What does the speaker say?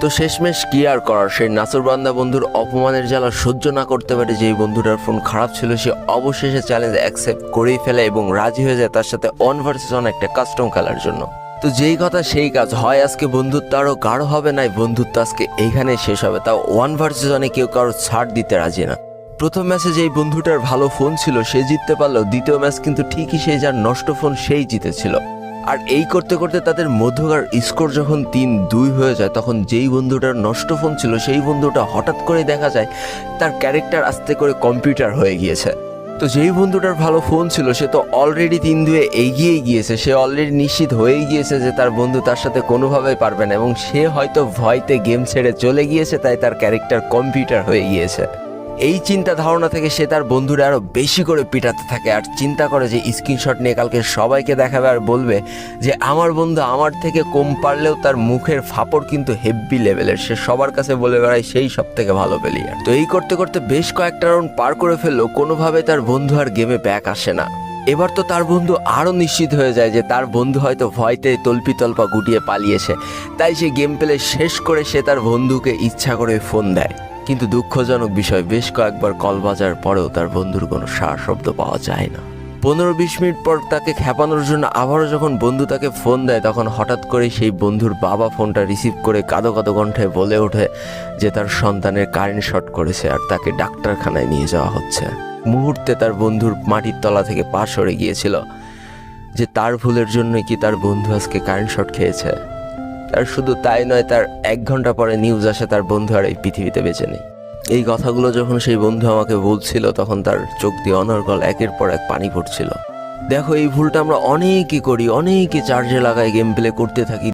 তো শেষমেশ কি আর করার, সেই নাসুরবান্দা বন্ধুর অপমানের জ্বালা সহ্য না করতে পারে যেই বন্ধুটার ফোন খারাপ ছিল, সে অবশেষে চ্যালেঞ্জ অ্যাকসেপ্ট করেই ফেলে এবং রাজি হয়ে যায় তার সাথে 1 vs 1 একটা কাস্টম খেলার জন্য। তো যেই কথা সেই কাজ, হয় আজকে বন্ধুত্ব আরও গাঢ় হবে, নাই বন্ধুত্ব আজকে এইখানে শেষ হবে। তাও 1 vs 1 কেউ কারো ছাড় দিতে রাজি না। প্রথম ম্যাচে যেই বন্ধুটার ভালো ফোন ছিল সে জিততে পারলো, দ্বিতীয় ম্যাচ কিন্তু ঠিকই সেই যার নষ্ট ফোন সেই জিতেছিল। আর এই করতে করতে তাদের মধ্যকার স্কোর যখন 3-2 হয়ে যায়, তখন যেই বন্ধুটার নষ্ট ফোন ছিল সেই বন্ধুটা হঠাৎ করে দেখা যায় তার ক্যারেক্টার আস্তে করে কম্পিউটার হয়ে গিয়েছে। তো যেই বন্ধুটার ভালো ফোন ছিল সে তো অলরেডি 3-2 এগিয়ে গিয়েছে, সে অলরেডি নিশ্চিত হয়েই গিয়েছে যে তার বন্ধু তার সাথে কোনোভাবেই পারবে না, এবং সে হয়তো ভয়তে গেম ছেড়ে চলে গিয়েছে, তাই তার ক্যারেক্টার কম্পিউটার হয়ে গিয়েছে। এই চিন্তা ধারণা থেকে সে তার বন্ধুরা আরও বেশি করে পিটাতে থাকে আর চিন্তা করে যে স্ক্রিনশট নিয়ে কালকে সবাইকে দেখাবে আর বলবে যে আমার বন্ধু আমার থেকে কম পারলেও তার মুখের ফাপড় কিন্তু হেভি লেভেলের, সে সবার কাছে বলে বেড়ায় সেই সব থেকে ভালো প্লেয়ার। তো এই করতে করতে বেশ কয়েকটা রাউন্ড পার করে ফেললো, কোনোভাবে তার বন্ধু আর গেমে ব্যাক আসে না। এবার তো তার বন্ধু আরও নিশ্চিত হয়ে যায় যে তার বন্ধু হয়তো ভয়তে তল্পা গুটিয়ে পালিয়েছে, তাই সে গেম প্লে শেষ করে সে তার বন্ধুকে ইচ্ছা করে ফোন দেয়। কিন্তু দুঃখজনক বিষয়, বেশ কয়েকবার কল বাজার পরেও তার বন্ধুর কোনো সাড়া শব্দ পাওয়া যায় না। 15-20 মিনিট পর তাকে খেপানোর জন্য আবারও যখন বন্ধু তাকে ফোন দেয়, তখন হঠাৎ করে সেই বন্ধুর বাবা ফোনটা রিসিভ করে কাঁদো কাঁদো কণ্ঠে বলে ওঠে যে তার সন্তানের কারেন্ট শর্ট করেছে আর তাকে ডাক্তারখানায় নিয়ে যাওয়া হচ্ছে। মুহূর্তে তার বন্ধুর মাটির তলা থেকে পা সরে গিয়েছিল যে তার ভুলের জন্যই কি তার বন্ধু আজকে কারেন্ট শর্ট খেয়েছে। আর শুধু তাই নয়, তার 1 ঘন্টা পরে নিউজ আসে তার বন্ধু আর এই পৃথিবীতে বেঁচে নেই। এই কথাগুলো যখন সেই বন্ধু আমাকে বলছিল, তখন তার চোখ দিয়ে অনর্গল একের পর এক পানি পড়ছিল। দেখো, এই ভুলটা আমরা অনেকেই করি, অনেকে চার্জে লাগায় গেম প্লে করতে থাকি,